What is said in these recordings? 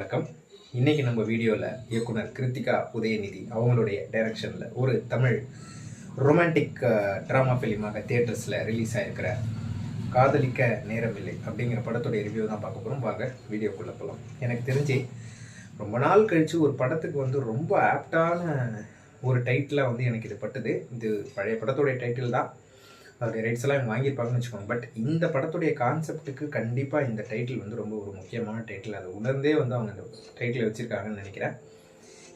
வணக்கம். இன்றைக்கி நம்ம வீடியோவில் இயக்குனர் கிருத்திகா உதயநிதி அவங்களுடைய டைரக்ஷனில் ஒரு தமிழ் ரொமான்டிக் ட்ராமா ஃபிலிமாக தியேட்டர்ஸில் ரிலீஸ் ஆகிருக்கிற காதலிக்க நேரமில்லை அப்படிங்கிற படத்துடைய ரிவ்யூ தான் பார்க்க போகிறோம். வாங்க வீடியோக்குள்ளே போகலாம். எனக்கு தெரிஞ்சு ரொம்ப நாள் கழித்து ஒரு படத்துக்கு ரொம்ப ஆப்டான ஒரு டைட்டிலாக எனக்கு இது பட்டுது. இது பழைய படத்துடைய டைட்டில் தான், அதோடைய ரைட்ஸ் எல்லாம் இவங்க வாங்கியிருப்பாங்கன்னு வச்சுக்கோங்க. பட் இந்த படத்துடைய கான்செப்டுக்கு கண்டிப்பாக இந்த டைட்டில் ரொம்ப ஒரு முக்கியமான டைட்டில். அதை உணர்ந்தே அவங்க இந்த டைட்டில் வச்சுருக்காங்கன்னு நினைக்கிறேன்.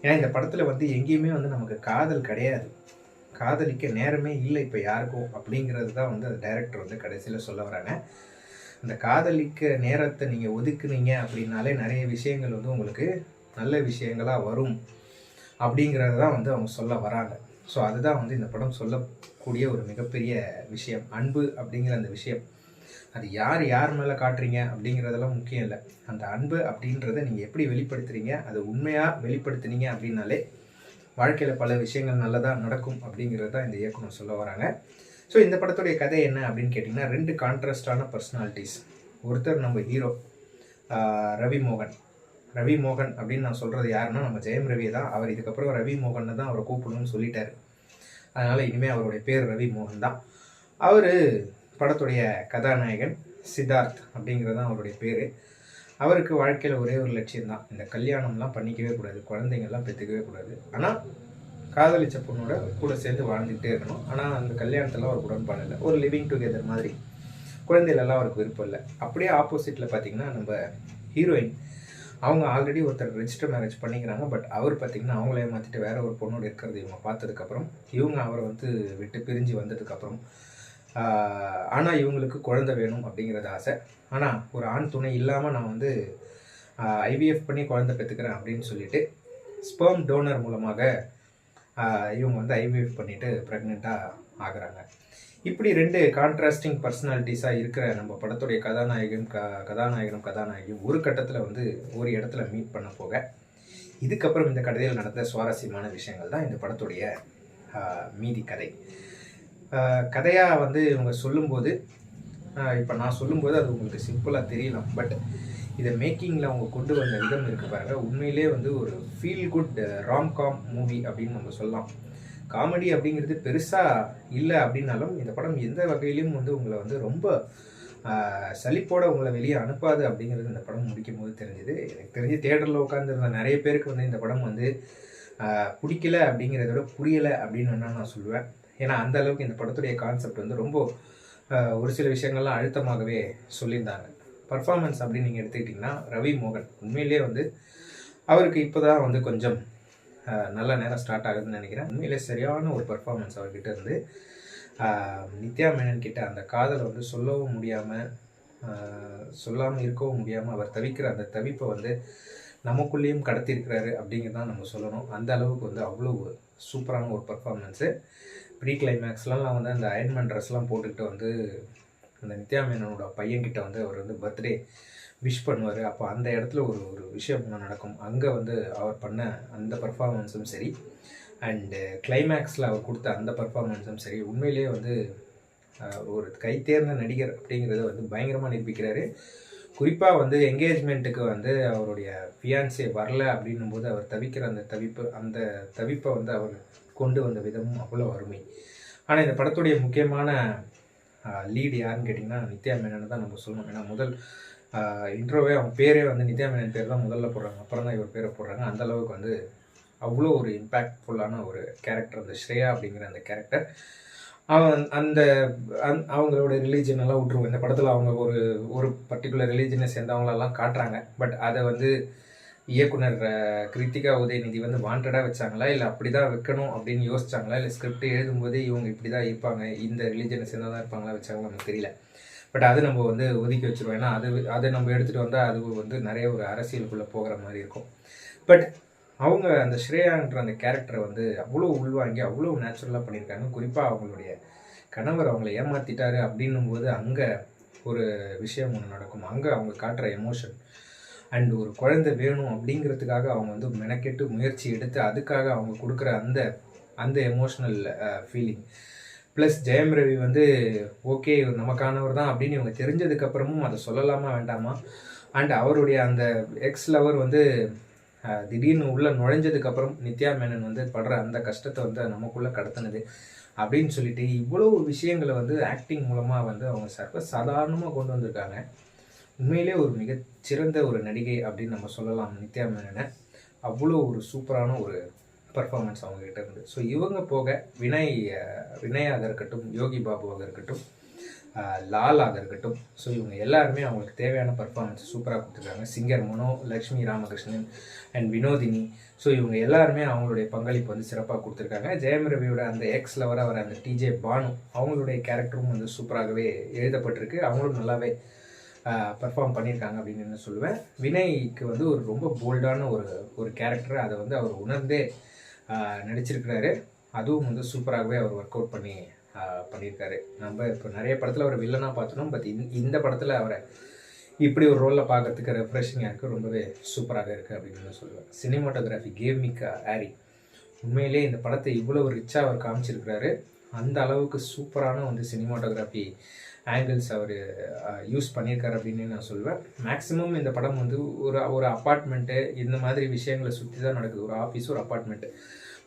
ஏன்னா இந்த படத்தில் எங்கேயுமே நமக்கு காதல் கிடையாது, காதலிக்க நேரமே இல்லை இப்போ யாருக்கும் அப்படிங்கிறது தான் அந்த டைரக்டர் கடைசியில் சொல்ல வராங்க. அந்த காதலிக்க நேரத்தை நீங்கள் ஒதுக்குனீங்க அப்படின்னாலே நிறைய விஷயங்கள் உங்களுக்கு நல்ல விஷயங்களாக வரும் அப்படிங்கிறது தான் அவங்க சொல்ல வராங்க. ஸோ அதுதான் இந்த படம் சொல்லக்கூடிய ஒரு மிகப்பெரிய விஷயம். அன்பு அப்படிங்கிற அந்த விஷயம், அது யார் மேலே காட்டுறீங்க அப்படிங்கிறதெல்லாம் முக்கியம் இல்லை. அந்த அன்பு அப்படின்றத நீங்கள் எப்படி வெளிப்படுத்துறீங்க, அது உண்மையாக வெளிப்படுத்துனீங்க அப்படின்னாலே வாழ்க்கையில் பல விஷயங்கள் நல்லதாக நடக்கும் அப்படிங்கிறது தான் இந்த இயக்குனர் சொல்ல வராங்க. ஸோ இந்த படத்துடைய கதை என்ன அப்படின்னு கேட்டிங்கன்னா, ரெண்டு கான்ட்ராஸ்டான பர்சனாலிட்டிஸ். ஒருத்தர் நம்ம ஹீரோ ரவி மோகன் அப்படின்னு நான் சொல்கிறது யாருன்னா நம்ம ஜெயம் ரவி தான். அவர் இதுக்கப்புறம் ரவி மோகன் தான் அவரை கூப்பிடணும்னு சொல்லிட்டார். அதனால் இனிமேல் அவருடைய பேர் ரவி மோகன் தான். அவர் படத்துடைய கதாநாயகன் சித்தார்த் அப்படிங்கிறது தான் அவருடைய பேர். அவருக்கு வாழ்க்கையில் ஒரே ஒரு லட்சியம் தான், இந்த கல்யாணம்லாம் பண்ணிக்கவே கூடாது, குழந்தைங்கள்லாம் பெற்றுக்கவே கூடாது. ஆனால் காதலிச்ச பொண்ணோட கூட சேர்ந்து வாழ்ந்துக்கிட்டே இருக்கணும். ஆனால் அந்த கல்யாணத்தெல்லாம் அவருக்கு உடன்பாடு இல்லை, ஒரு லிவிங் டுகெதர் மாதிரி. குழந்தைகளெல்லாம் அவருக்கு விருப்பம் இல்லை. அப்படியே ஆப்போசிட்டில் பார்த்திங்கன்னா நம்ம ஹீரோயின், அவங்க ஆல்ரெடி ஒருத்தர் ரெஜிஸ்டர் மேரேஜ் பண்ணிக்கிறாங்க. பட் அவர் பார்த்திங்கன்னா அவங்கள ஏமாற்றிட்டு வேற ஒரு பொண்ணோடு இருக்கிறது இவங்க பார்த்ததுக்கப்புறம், இவங்க அவரை விட்டு பிரிஞ்சு வந்ததுக்கப்புறம், ஆனால் இவங்களுக்கு குழந்தை வேணும் அப்படிங்கிறது ஆசை. ஆனால் ஒரு ஆண் துணை இல்லாமல் நான் ஐவிஎஃப் பண்ணி குழந்தை பெற்றுக்கிறேன் அப்படின்னு சொல்லிட்டு ஸ்பெர்ம் டோனர் மூலமாக இவங்க ஐவிஎஃப் பண்ணிவிட்டு ப்ரெக்னெண்ட்டாக ஆகுறாங்க. இப்படி ரெண்டு கான்ட்ராஸ்டிங் பர்சனாலிட்டிஸாக இருக்கிற நம்ம படத்துடைய கதாநாயகனும் ஒரு கட்டத்தில் ஒரு இடத்துல மீட் பண்ண போக, இதுக்கப்புறம் இந்த கதையில் நடந்த சுவாரஸ்யமான விஷயங்கள் தான் இந்த படத்துடைய மீதி கதை. கதையாக இவங்க சொல்லும்போது, இப்போ நான் சொல்லும்போது அது உங்களுக்கு சிம்பிளாக தெரியலாம். பட் இதை மேக்கிங்கில் அவங்க கொண்டு வந்த விதம் இருக்குது பாருங்கள், உண்மையிலே ஒரு ஃபீல் குட் ராம்காம் மூவி அப்படின்னு நம்ம சொல்லலாம். காமெடி அப்படிங்கிறது பெருசாக இல்லை அப்படின்னாலும் இந்த படம் எந்த வகையிலும் உங்களை ரொம்ப சலிப்போடு உங்களை வெளியே அனுப்பாது அப்படிங்கிறது இந்த படம் முடிக்கும் போது தெரிஞ்சுது. எனக்கு தெரிஞ்சு தியேட்டரில் உட்காந்துருந்த நிறைய பேருக்கு இந்த படம் பிடிக்கல அப்படிங்கிறத விட புரியலை அப்படின்னு நான் சொல்லுவேன். ஏன்னா அந்த அளவுக்கு இந்த படத்துடைய கான்செப்ட் ரொம்ப ஒரு சில விஷயங்கள்லாம் அழுத்தமாகவே சொல்லியிருந்தாங்க. பர்ஃபார்மன்ஸ் அப்படின்னு நீங்கள் எடுத்துக்கிட்டிங்கன்னா, ரவி மோகன் உண்மையிலே அவருக்கு இப்போ தான் கொஞ்சம் நல்ல நேரம் ஸ்டார்ட் ஆகுதுன்னு நினைக்கிறேன். உண்மையிலே சரியான ஒரு பர்ஃபார்மன்ஸ் அவர்கிட்ட இருந்து. நித்யா மேனன் கிட்ட அந்த காதலை சொல்லவும் முடியாமல், சொல்லாமல் இருக்கவும் முடியாமல் அவர் தவிக்கிற அந்த தவிப்பை நமக்குள்ளேயும் கடத்திருக்கிறாரு அப்படிங்கிறதான் நம்ம சொல்லணும். அந்த அளவுக்கு அவ்வளோ சூப்பரான ஒரு பர்ஃபார்மன்ஸு. ப்ரீ கிளைமேக்ஸ்லாம் அந்த அயன்மேன் ட்ரெஸ்லாம் போட்டுக்கிட்டு அந்த நித்யா மேனனோட பையன்கிட்ட அவர் பர்த்டே விஷ் பண்ணுவார். அப்போ அந்த இடத்துல ஒரு விஷயம் நடக்கும். அங்கே அவர் பண்ண அந்த பர்ஃபார்மன்ஸும் சரி, அண்டு கிளைமேக்ஸில் அவர் கொடுத்த அந்த பர்ஃபார்மன்ஸும் சரி, உண்மையிலே ஒரு கைத்தேர்ந்த நடிகர் அப்படிங்கிறத பயங்கரமாக நிரூபிக்கிறாரு. குறிப்பாக என்கேஜ்மெண்ட்டுக்கு அவருடைய ஃபியான்ஸே வரல அப்படின்னும் போது அவர் தவிக்கிற அந்த தவிப்பை அவர் கொண்டு வந்த விதமும் அவ்வளோ அருமை. ஆனால் இந்த படத்துடைய முக்கியமான லீடு யாருன்னு கேட்டிங்கன்னா நித்யா மேனன் தான் நம்ம சொல்லணும். ஏன்னா முதல் இன்ட்ரோவே அவங்க பேரே நித்யா மேனன் பேர் தான் முதல்ல போடுறாங்க, அப்புறம் தான் இவர் பேரை போடுறாங்க. அந்தளவுக்கு அவ்வளோ ஒரு இம்பேக்ட்ஃபுல்லான ஒரு கேரக்டர் அந்த ஸ்ரேயா அப்படிங்கிற அந்த கேரக்டர். அவங்களோட ரிலீஜன் எல்லாம் விட்டுருவோம். இந்த படத்தில் அவங்க ஒரு பர்டிகுலர் ரிலீஜனை சேர்ந்தவங்களெல்லாம் காட்டுறாங்க. பட் அதை இயக்குனர் கிருத்திகா உதயநிதி வாண்டடாக வச்சாங்களா, இல்லை அப்படி தான் வைக்கணும் அப்படின்னு யோசிச்சாங்களா, இல்லை ஸ்கிரிப்ட் எழுதும்போது இவங்க இப்படி தான் இருப்பாங்க, இந்த ரிலீஜனை சேர்ந்ததான் இருப்பாங்களா வச்சாங்களா நமக்கு தெரியல. பட் அது நம்ம ஒதுக்கி வச்சுருவோம். ஏன்னா அதை நம்ம எடுத்துகிட்டு வந்தால் அது நிறைய ஒரு அரசியலுக்குள்ளே போகிற மாதிரி இருக்கும். பட் அவங்க அந்த ஸ்ரேயான்ற அந்த கேரக்டரை அவ்வளோ உள்வாங்கி அவ்வளோ நேச்சுரலாக பண்ணியிருக்காங்க. குறிப்பாக அவங்களுடைய கணவர் அவங்கள ஏமாற்றிட்டாரு அப்படின்னும் போது அங்கே ஒரு விஷயம் ஒன்று நடக்கும். அங்கே அவங்க காட்டுற எமோஷன் அண்ட் ஒரு குழந்தை வேணும் அப்படிங்கிறதுக்காக அவங்க மெனக்கெட்டு முயற்சி எடுத்து அதுக்காக அவங்க கொடுக்குற அந்த emotional feeling, plus Jayam Ravi okay இவர் நமக்கானவர் தான் அப்படின்னு இவங்க தெரிஞ்சதுக்கப்புறமும் அதை சொல்லலாமா வேண்டாமா அண்ட் அவருடைய அந்த எக்ஸ் லவர் வந்து திடீர்னு உள்ளே நுழைஞ்சதுக்கப்புறம் நித்யா மேனன் வந்து படுற அந்த கஷ்டத்தை வந்து நமக்குள்ளே கடத்தினது அப்படின்னு சொல்லிட்டு இவ்வளோ விஷயங்களை வந்து ஆக்டிங் மூலமாக வந்து அவங்க சர்வ சாதாரணமாக கொண்டு வந்திருக்காங்க. உண்மையிலே ஒரு மிகச்சிறந்த ஒரு நடிகை அப்படின்னு நம்ம சொல்லலாம் நித்யா மேனனை. அவ்வளோ ஒரு சூப்பரான ஒரு பர்ஃபார்மன்ஸ் அவங்ககிட்ட இருந்து. ஸோ இவங்க போக வினயாக இருக்கட்டும், யோகி பாபுவாக இருக்கட்டும், லாலாக இருக்கட்டும், ஸோ இவங்க எல்லாருமே அவங்களுக்கு தேவையான பர்ஃபார்மன்ஸ் சூப்பராக கொடுத்துருக்காங்க. Singer Mano, Lakshmi Ramakrishnan and Vinodhini, so இவங்க எல்லாருமே அவங்களுடைய பங்களிப்பு வந்து சிறப்பாக கொடுத்துருக்காங்க. ஜெயம் ரவியோட அந்த எக்ஸ் லவராக வர அந்த டிஜே பானு அவங்களுடைய கேரக்டரும் வந்து சூப்பராகவே எழுதப்பட்டிருக்கு. அவங்களும் நல்லாவே பர்ஃபார்ம் பண்ணியிருக்காங்க அப்படின்னு என்ன சொல்லுவேன். வினய்க்கு வந்து ஒரு ரொம்ப போல்டான ஒரு கேரக்டர், அதை வந்து அவர் உணர்ந்தே நடிச்சிருக்கிறாரு. அதுவும் வந்து சூப்பராகவே அவர் ஒர்க் அவுட் பண்ணியிருக்காரு. நம்ம இப்போ நிறைய படத்தில் அவர் வில்லனாக பார்த்துனோம், பட் இந்த படத்தில் அவரை இப்படி ஒரு ரோலில் பார்க்கறதுக்கு ரெஃப்ரெஷிங்காக இருக்குது, ரொம்பவே சூப்பராக இருக்குது அப்படின்னு நான் சொல்லுவேன். சினிமாட்டோகிராஃபி கேமிக்கா ஆரி உண்மையிலே இந்த படத்தை இவ்வளோ ரிச்சாக அவர் காமிச்சிருக்கிறாரு. அந்த அளவுக்கு சூப்பரான வந்து சினிமாட்டோகிராஃபி ஆங்கிள்ஸ் அவர் யூஸ் பண்ணியிருக்காரு அப்படின்னு நான் சொல்லுவேன். மேக்ஸிமம் இந்த படம் வந்து ஒரு அப்பார்ட்மெண்ட்டு இந்த மாதிரி விஷயங்களை சுற்றி தான் நடக்குது. ஒரு ஆஃபீஸ், ஒரு அப்பார்ட்மெண்ட்டு,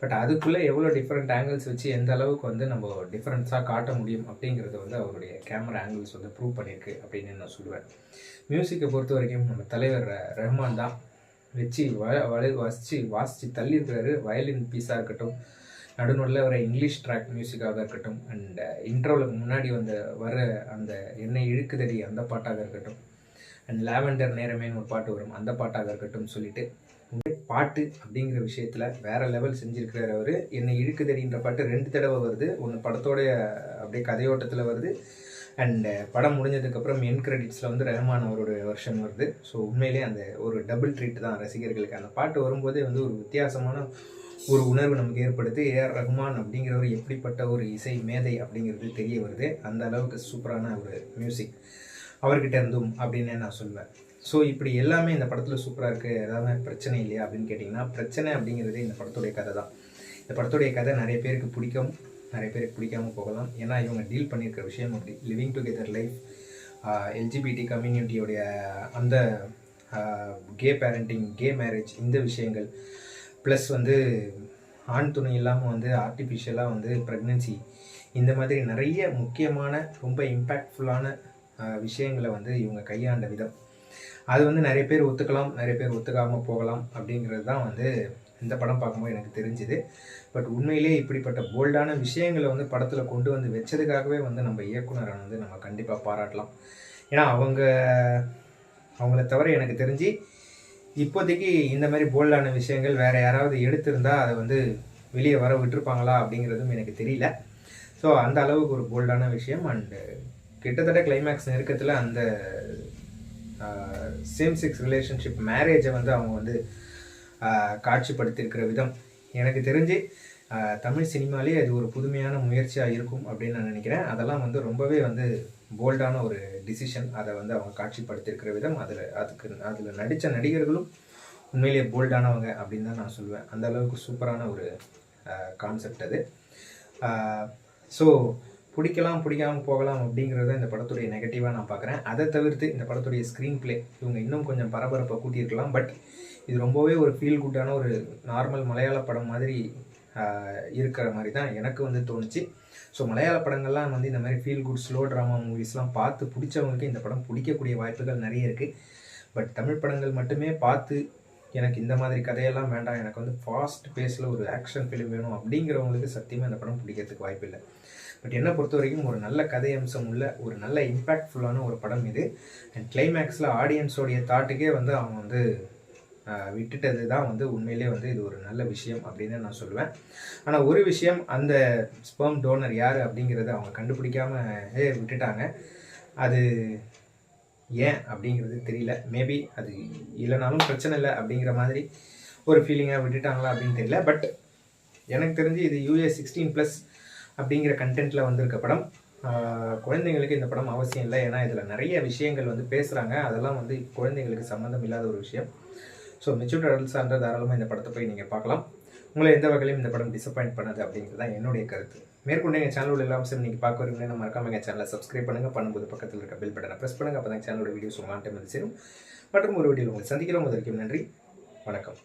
பட் அதுக்குள்ளே எவ்வளோ டிஃப்ரெண்ட் ஆங்கிள்ஸ் வச்சு எந்த அளவுக்கு வந்து நம்ம டிஃப்ரென்ஸாக காட்ட முடியும் அப்படிங்கிறத வந்து அவருடைய கேமரா ஆங்கிள்ஸ் வந்து ப்ரூவ் பண்ணியிருக்கு அப்படின்னு நான் சொல்லுவேன். மியூசிக்கை பொறுத்த வரைக்கும் நம்ம தலைவர் ரஹ்மான் தான் வச்சு வாசித்து தள்ளியிருக்கிறாரு. வயலின் பீஸாக இருக்கட்டும், நடுநூலில் வர இங்கிலீஷ் ட்ராக் மியூசிக்காக இருக்கட்டும், அண்ட் இன்ட்ரோவுக்கு முன்னாடி வர அந்த என்னை இழுக்குதடி அந்த பாட்டாக இருக்கட்டும், அண்ட் லாவெண்டர் நேரமேன்னு ஒரு பாட்டு வரும் அந்த பாட்டாக இருக்கட்டும் சொல்லிட்டு பாட்டு அப்படிங்கிற விஷயத்தில் வேறு லெவல் செஞ்சுருக்கிறார் அவர். என்னை இழுக்குதடின்ற பாட்டு 2 தடவை வருது. ஒன்று படத்தோடைய அப்படியே கதையோட்டத்தில் வருது, அண்ட் படம் முடிஞ்சதுக்கப்புறம் என் கிரெடிட்ஸில் வந்து ரஹ்மான் அவருடைய வெர்ஷன் வருது. ஸோ உண்மையிலே அந்த ஒரு டபுள் ட்ரீட் தான் ரசிகர்களுக்கு. அந்த பாட்டு வரும்போதே வந்து ஒரு வித்தியாசமான ஒரு உணர்வு நமக்கு ஏற்படுது. ஏஆர் ரஹ்மான் அப்படிங்கிறவர் எப்படிப்பட்ட ஒரு இசை மேதை அப்படிங்கிறது தெரிய வருது. அந்த அளவுக்கு சூப்பரான ஒரு மியூசிக் அவர்கிட்ட இருந்தும் அப்படின்னு நான் சொல்லுவேன். ஸோ இப்படி எல்லாமே இந்த படத்தில் சூப்பராக இருக்குது. ஏதாவது பிரச்சனை இல்லையா அப்படின்னு கேட்டிங்கன்னா, பிரச்சனை அப்படிங்கிறது இந்த படத்துடைய கதை தான். இந்த படத்துடைய கதை நிறைய பேருக்கு பிடிக்கும், நிறைய பேருக்கு பிடிக்காமல் போகலாம். ஏன்னா இவங்க டீல் பண்ணியிருக்கிற விஷயம் அப்படி லிவிங் டுகெதர் லைஃப், எல்ஜிபிடி கம்யூனிட்டியோடைய அந்த கே பேரண்டிங், கே மேரேஜ், இந்த விஷயங்கள், ப்ளஸ் வந்து ஆண் துணை இல்லாமல் வந்து ஆர்டிஃபிஷியலாக வந்து ப்ரெக்னென்சி, இந்த மாதிரி நிறைய முக்கியமான ரொம்ப இம்பேக்ட்ஃபுல்லான விஷயங்களை வந்து இவங்க கையாண்ட விதம், அது வந்து நிறைய பேர் ஒத்துக்கலாம், நிறைய பேர் ஒத்துக்காமல் போகலாம் அப்படிங்கிறது தான் வந்து இந்த படம் பார்க்கும்போது எனக்கு தெரிஞ்சுது. பட் உண்மையிலே இப்படிப்பட்ட போல்டான விஷயங்களை வந்து படத்தில் கொண்டு வந்து வச்சதுக்காகவே வந்து நம்ம இயக்குனரை வந்து நம்ம கண்டிப்பாக பாராட்டலாம். ஏன்னா அவங்கள தவிர எனக்கு தெரிஞ்சு இப்போதைக்கு இந்த மாதிரி போல்டான விஷயங்கள் வேறு யாராவது எடுத்திருந்தால் அதை வந்து வெளியே வர விட்டுருப்பாங்களா அப்படிங்கிறதும் எனக்கு தெரியல. ஸோ அந்த அளவுக்கு ஒரு போல்டான விஷயம். அண்டு கிட்டத்தட்ட கிளைமேக்ஸ் நெருக்கத்தில் அந்த சேம் செக்ஸ் ரிலேஷன்ஷிப் மேரேஜை வந்து அவங்க வந்து காட்சிப்படுத்தியிருக்கிற விதம் எனக்கு தெரிஞ்சு தமிழ் சினிமாலே அது ஒரு புதுமையான முயற்சியாக இருக்கும் அப்படின்னு நான் நினைக்கிறேன். அதெல்லாம் வந்து ரொம்பவே வந்து போல்டான ஒரு டிசிஷன். அதை வந்து அவங்க காட்சிப்படுத்தியிருக்கிற விதம், அதில் நடித்த நடிகர்களும் உண்மையிலேயே போல்டானவங்க அப்படின்னு தான் நான் சொல்லுவேன். அந்த அளவுக்கு சூப்பரான ஒரு கான்செப்ட் அது. ஸோ பிடிக்காமல் போகலாம் அப்படிங்கிறத இந்த படத்துடைய நெகட்டிவாக நான் பார்க்குறேன். அதை தவிர்த்து இந்த படத்துடைய ஸ்க்ரீன் பிளே இவங்க இன்னும் கொஞ்சம் பரபரப்பை கூட்டியிருக்கலாம். பட் இது ரொம்பவே ஒரு ஃபீல் குட்டான ஒரு நார்மல் மலையாள படம் மாதிரி இருக்கிற மாதிரி தான் எனக்கு வந்து தோணுச்சு. ஸோ மலையாள படங்கள்லாம் வந்து இந்த மாதிரி ஃபீல் குட் ஸ்லோ ட்ராமா மூவிஸ்லாம் பார்த்து பிடிச்சவங்களுக்கு இந்த படம் பிடிக்கக்கூடிய வாய்ப்புகள் நிறைய இருக்குது. பட் தமிழ் படங்கள் மட்டுமே பார்த்து எனக்கு இந்த மாதிரி கதையெல்லாம் வேண்டாம், எனக்கு வந்து ஃபாஸ்ட் பேஸில் ஒரு ஆக்ஷன் ஃபிலிம் வேணும் அப்படிங்கிறவங்களுக்கு சத்தியமாக இந்த படம் பிடிக்கிறதுக்கு வாய்ப்பு இல்லை. பட் என்னை பொறுத்த வரைக்கும் ஒரு நல்ல கதை அம்சம் உள்ள ஒரு நல்ல இம்பேக்ட்ஃபுல்லான ஒரு படம் இது. அண்ட் கிளைமேக்ஸில் ஆடியன்ஸோடைய தாட்டுக்கே வந்து அவங்க வந்து விட்டுட்டது தான் வந்து உண்மையிலே வந்து இது ஒரு நல்ல விஷயம் அப்படின்னு நான் சொல்லுவேன். ஆனால் ஒரு விஷயம், அந்த ஸ்பெர்ம் டோனர் யார் அப்படிங்கிறத அவங்க கண்டுபிடிக்காம விட்டுட்டாங்க. அது ஏன் அப்படிங்கிறது தெரியல. மேபி அது இல்லைனாலும் பிரச்சனை இல்லை அப்படிங்கிற மாதிரி ஒரு ஃபீலிங்காக விட்டுட்டாங்களா அப்படின்னு தெரியல. பட் எனக்கு தெரிஞ்சு இது UA16+ அப்படிங்கிற கண்டென்ட்டில் வந்திருக்க படம். குழந்தைங்களுக்கு இந்த படம் அவசியம் இல்லை. ஏன்னா இதில் நிறைய விஷயங்கள் வந்து பேசுகிறாங்க, அதெல்லாம் வந்து குழந்தைங்களுக்கு சம்மந்தம் இல்லாத ஒரு விஷயம். ஸோ மெச்சூர்ட் அடல்ட்ஸாக இருந்தால் தாராளமாக இந்த படத்தை போய் நீங்கள் பார்க்கலாம். உங்களை எந்த வகையிலும் இந்த படம் டிசப்பாயிண்ட் பண்ணாது அப்படிங்கிறது தான் என்னுடைய கருத்து. மேற்கொண்டு எங்கள் சேனலோட எல்லா விஷயம் நீங்கள் பார்க்க வரீங்கன்னா மறக்காம எங்கள் சேனலை சப்ஸ்கிரைப் பண்ணுங்கள். பண்ணும்போது பக்கத்தில் இருக்க பெல் பட்டனை ப்ரெஸ் பண்ணுங்கள். அப்போ தான் சேனலோட வீடியோஸ் உங்கள் டைம் வந்து சேரும். மற்றும் ஒரு வீடியோ உங்களை சந்திக்கிறோம். அதற்கு நன்றி, வணக்கம்.